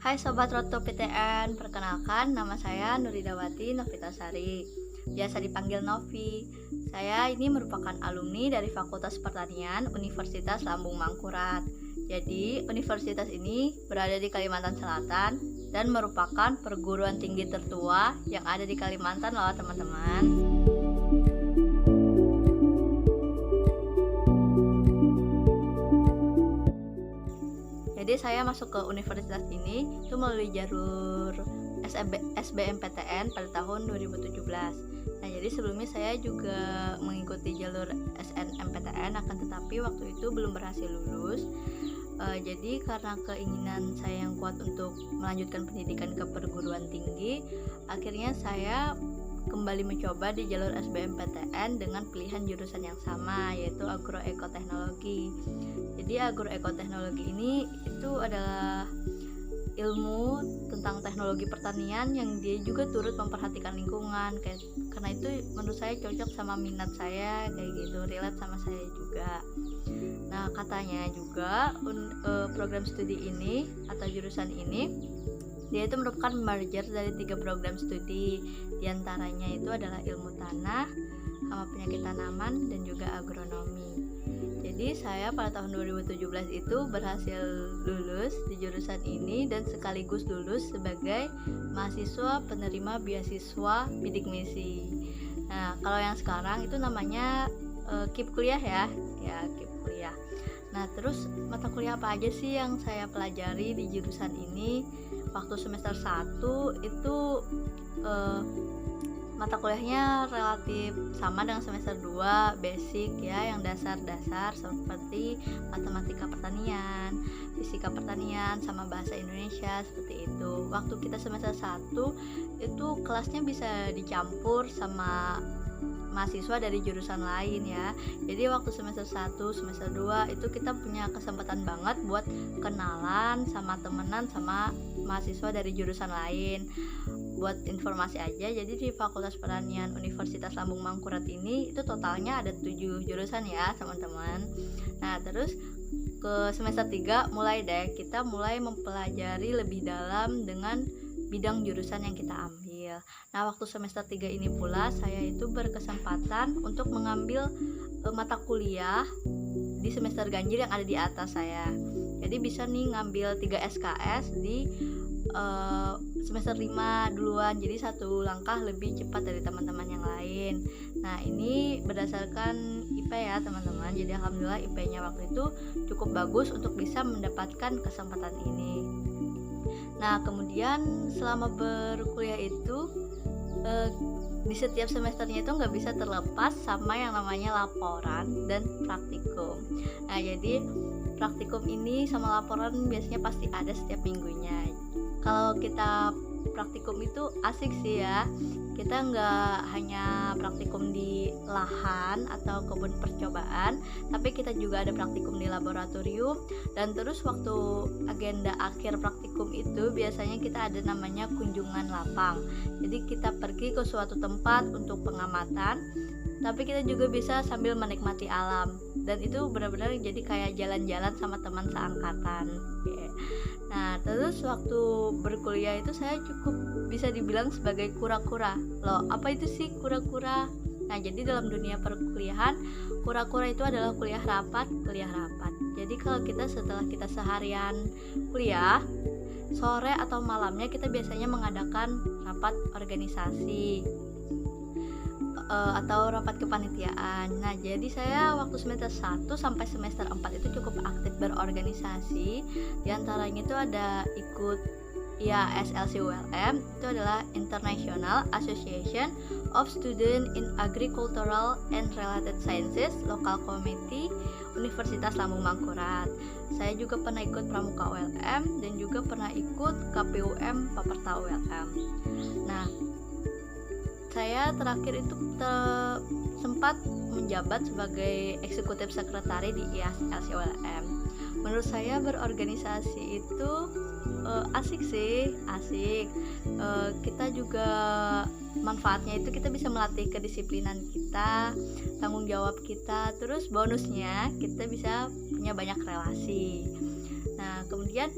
Hai Sobat Roto PTN, perkenalkan nama saya Nuridawati Novitasari, biasa dipanggil Novi. Saya ini merupakan alumni dari Fakultas Pertanian Universitas Lambung Mangkurat. Jadi, universitas ini berada di Kalimantan Selatan dan merupakan perguruan tinggi tertua yang ada di Kalimantan loh teman-teman. Jadi saya masuk ke universitas ini itu melalui jalur SBMPTN pada tahun 2017. Nah, jadi sebelumnya saya juga mengikuti jalur SNMPTN, akan tetapi waktu itu belum berhasil lulus. Jadi karena keinginan saya yang kuat untuk melanjutkan pendidikan ke perguruan tinggi, akhirnya saya kembali mencoba di jalur SBMPTN dengan pilihan jurusan yang sama, yaitu agroekoteknologi. Jadi agroekoteknologi ini itu adalah ilmu tentang teknologi pertanian yang dia juga turut memperhatikan lingkungan, karena itu menurut saya cocok sama minat saya, kayak gitu, relate sama saya juga. Nah, katanya juga program studi ini atau jurusan ini dia itu merupakan merger dari 3 program studi. Di antaranya itu adalah ilmu tanah, hama penyakit tanaman, dan juga agronomi. Jadi saya pada tahun 2017 itu berhasil lulus di jurusan ini dan sekaligus lulus sebagai mahasiswa penerima beasiswa bidik misi. Nah, kalau yang sekarang itu namanya KIP kuliah ya KIP kuliah. Nah, terus mata kuliah apa aja sih yang saya pelajari di jurusan ini? Waktu semester 1 itu mata kuliahnya relatif sama dengan semester 2, basic ya, yang dasar-dasar seperti matematika pertanian, fisika pertanian, sama bahasa Indonesia, seperti itu. Waktu kita semester 1 itu kelasnya bisa dicampur sama mahasiswa dari jurusan lain ya. Jadi waktu semester 1, semester 2 itu kita punya kesempatan banget buat kenalan sama temenan sama mahasiswa dari jurusan lain. Buat informasi aja, jadi di Fakultas Pertanian Universitas Lambung Mangkurat ini itu totalnya ada 7 jurusan ya teman-teman. Nah, terus ke semester 3 kita mulai mempelajari lebih dalam dengan bidang jurusan yang kita ambil. Nah, waktu semester 3 ini pula saya itu berkesempatan untuk mengambil mata kuliah di semester ganjil yang ada di atas saya. Jadi bisa nih ngambil 3 SKS di semester 5 duluan, jadi satu langkah lebih cepat dari teman-teman yang lain. Nah, ini berdasarkan IP ya teman-teman. Jadi alhamdulillah IP-nya waktu itu cukup bagus untuk bisa mendapatkan kesempatan ini. Nah, kemudian selama berkuliah itu di setiap semesternya itu nggak bisa terlepas sama yang namanya laporan dan praktikum. Nah, jadi praktikum ini sama laporan biasanya pasti ada setiap minggunya. Kalau kita praktikum itu asik sih ya, kita nggak hanya praktikum di lahan atau kebun percobaan, tapi kita juga ada praktikum di laboratorium. Dan terus waktu agenda akhir praktikum itu biasanya kita ada namanya kunjungan lapang. Jadi kita pergi ke suatu tempat untuk pengamatan, tapi kita juga bisa sambil menikmati alam, dan itu benar-benar jadi kayak jalan-jalan sama teman seangkatan. Nah, terus waktu berkuliah itu saya cukup bisa dibilang sebagai kura-kura. Loh, apa itu sih kura-kura? Nah, jadi dalam dunia perkuliahan, kura-kura itu adalah kuliah rapat. Jadi kalau setelah kita seharian kuliah, sore atau malamnya kita biasanya mengadakan rapat organisasi atau rapat kepanitiaan. Nah, jadi saya waktu semester 1 sampai semester 4 itu cukup aktif berorganisasi. Di antaranya itu ada ikut ya SLCULM, itu adalah International Association of Students in Agricultural and Related Sciences Local Committee Universitas Lambung Mangkurat. Saya juga pernah ikut Pramuka ULM dan juga pernah ikut KPUM Paperta ULM. Nah, saya terakhir itu sempat menjabat sebagai eksekutif sekretari di IASLCULM. Menurut saya berorganisasi itu asik sih, asik. Kita juga manfaatnya itu kita bisa melatih kedisiplinan kita, tanggung jawab kita, terus bonusnya kita bisa punya banyak relasi. Nah, kemudian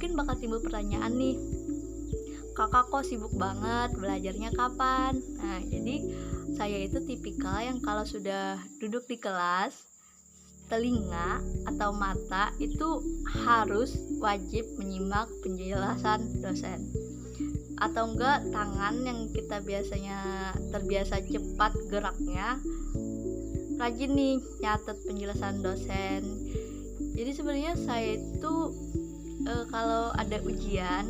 mungkin bakal timbul pertanyaan nih, kakak kok sibuk banget, belajarnya kapan? Nah, jadi saya itu tipikal yang kalau sudah duduk di kelas, telinga atau mata itu harus wajib menyimak penjelasan dosen. Atau enggak tangan yang kita biasanya terbiasa cepat geraknya, rajin nih nyatet penjelasan dosen. Jadi sebenarnya saya itu kalau ada ujian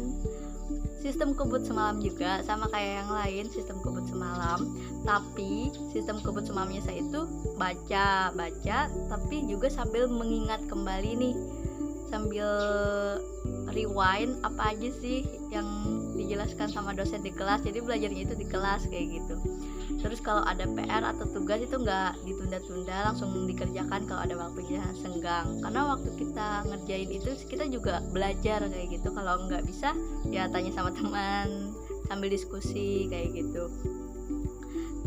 sistem kebut semalam juga, sama kayak yang lain sistem kebut semalam, tapi sistem kebut semalamnya saya itu baca tapi juga sambil mengingat kembali nih, sambil rewind apa aja sih yang dijelaskan sama dosen di kelas. Jadi belajarnya itu di kelas kayak gitu. Terus kalau ada PR atau tugas itu nggak ditunda-tunda, langsung dikerjakan kalau ada waktunya senggang, karena waktu kita ngerjain itu kita juga belajar kayak gitu. Kalau nggak bisa ya tanya sama teman sambil diskusi kayak gitu.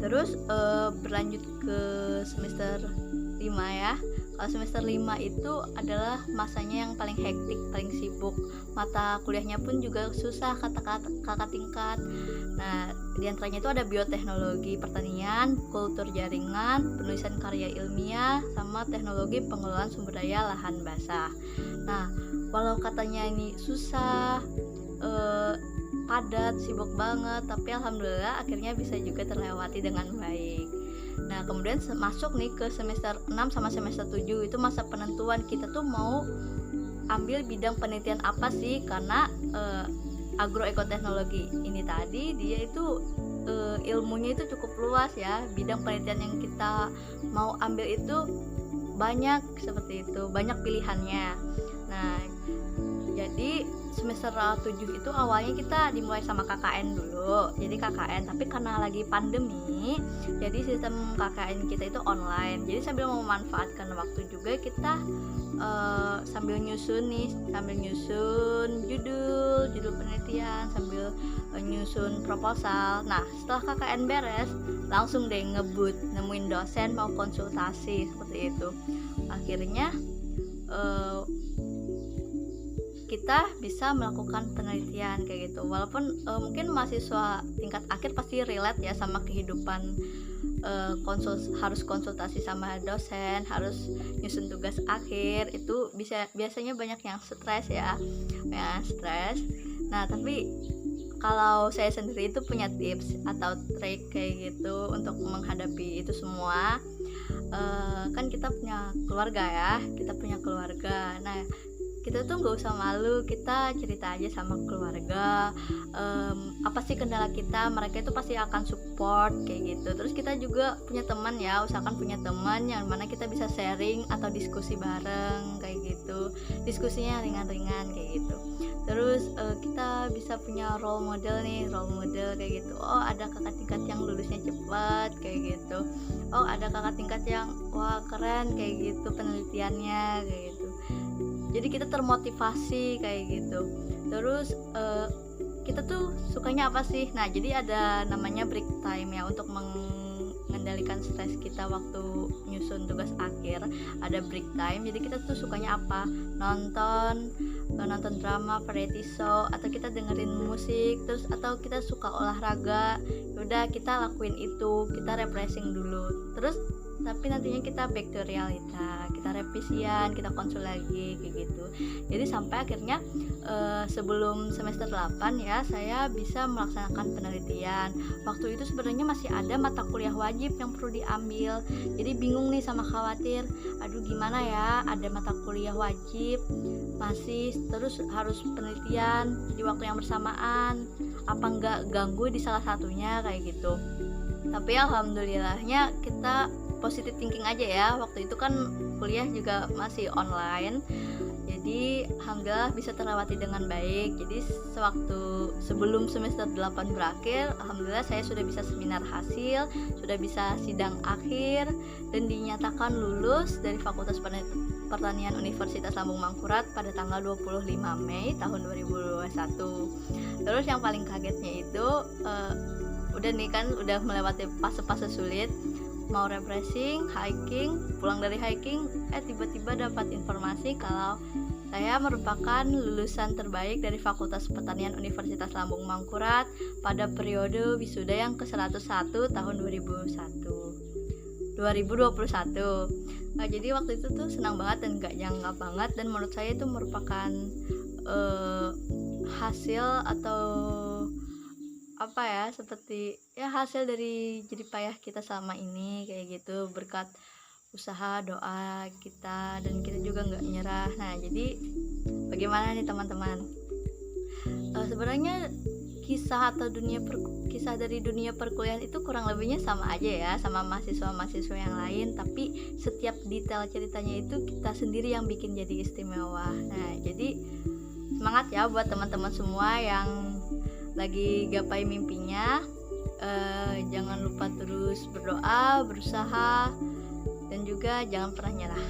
Terus berlanjut ke semester 5 ya. Kalau semester 5 itu adalah masanya yang paling hektik, paling sibuk. Mata kuliahnya pun juga susah kata kakak tingkat. Nah, diantaranya itu ada bioteknologi pertanian, kultur jaringan, penulisan karya ilmiah, sama teknologi pengelolaan sumber daya lahan basah. Nah, walau katanya ini susah, padat, sibuk banget, tapi alhamdulillah akhirnya bisa juga terlewati dengan baik. Nah, kemudian masuk nih ke semester 6 sama semester 7, itu masa penentuan kita tuh mau ambil bidang penelitian apa sih, karena agroekoteknologi ini tadi dia itu ilmunya itu cukup luas ya. Bidang penelitian yang kita mau ambil itu banyak, seperti itu, banyak pilihannya. Nah, jadi semester 7 itu awalnya kita dimulai sama KKN dulu. Jadi KKN, tapi karena lagi pandemi, jadi sistem KKN kita itu online. Jadi sambil memanfaatkan waktu juga kita sambil nyusun judul penelitian, sambil nyusun proposal. Nah, setelah KKN beres, langsung deh ngebut, nemuin dosen mau konsultasi seperti itu. Akhirnya kita bisa melakukan penelitian kayak gitu. Walaupun mungkin mahasiswa tingkat akhir pasti relate ya sama kehidupan, harus konsultasi sama dosen, harus nyusun tugas akhir, itu biasanya banyak yang stres ya, Nah, tapi kalau saya sendiri itu punya tips atau trik kayak gitu untuk menghadapi itu semua. Kan kita punya keluarga. Nah, kita tuh nggak usah malu, kita cerita aja sama keluarga apa sih kendala kita, mereka itu pasti akan support kayak gitu. Terus kita juga punya teman ya, usahakan punya teman yang mana kita bisa sharing atau diskusi bareng kayak gitu, diskusinya ringan-ringan kayak gitu. Terus kita bisa punya role model kayak gitu. Oh, ada kakak tingkat yang lulusnya cepat kayak gitu. Oh, ada kakak tingkat yang wah keren kayak gitu penelitiannya kayak gitu. Jadi kita termotivasi kayak gitu. Terus kita tuh sukanya apa sih? Nah, jadi ada namanya break time ya, untuk mengendalikan stres kita waktu nyusun tugas akhir. Ada break time. Jadi kita tuh sukanya apa? Nonton drama, variety show, atau kita dengerin musik, terus atau kita suka olahraga. Udah, kita lakuin itu, kita refreshing dulu. Terus tapi nantinya kita back to realita, kita revisian, kita konsul lagi kayak gitu. Jadi sampai akhirnya sebelum semester 8 ya, saya bisa melaksanakan penelitian. Waktu itu sebenarnya masih ada mata kuliah wajib yang perlu diambil. Jadi bingung nih sama khawatir, aduh gimana ya, ada mata kuliah wajib masih, terus harus penelitian di waktu yang bersamaan, apa enggak ganggu di salah satunya kayak gitu. Tapi alhamdulillahnya kita positive thinking aja ya. Waktu itu kan kuliah juga masih online, jadi alhamdulillah bisa terlewati dengan baik. Jadi sebelum semester 8 berakhir, alhamdulillah saya sudah bisa seminar hasil, sudah bisa sidang akhir, dan dinyatakan lulus dari Fakultas Pertanian Universitas Lambung Mangkurat pada tanggal 25 Mei tahun 2021. Terus yang paling kagetnya itu udah nih kan, udah melewati fase-fase sulit, mau refreshing, hiking, pulang dari hiking, tiba-tiba dapat informasi kalau Saya merupakan lulusan terbaik dari Fakultas Pertanian Universitas Lambung Mangkurat pada periode wisuda yang ke-101 tahun 2021. Nah, jadi waktu itu tuh senang banget dan gak nyangka banget, dan menurut saya itu merupakan hasil atau apa ya, seperti ya hasil dari jerih payah kita selama ini kayak gitu, berkat usaha, doa kita, dan kita juga nggak nyerah. Nah, jadi bagaimana nih teman-teman? Sebenarnya kisah dari dunia perkuliahan itu kurang lebihnya sama aja ya, sama mahasiswa-mahasiswa yang lain, tapi setiap detail ceritanya itu kita sendiri yang bikin jadi istimewa. Nah, jadi semangat ya buat teman-teman semua yang lagi gapai mimpinya. Jangan lupa terus berdoa, berusaha, dan juga jangan pernah nyerah.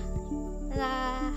Dadah.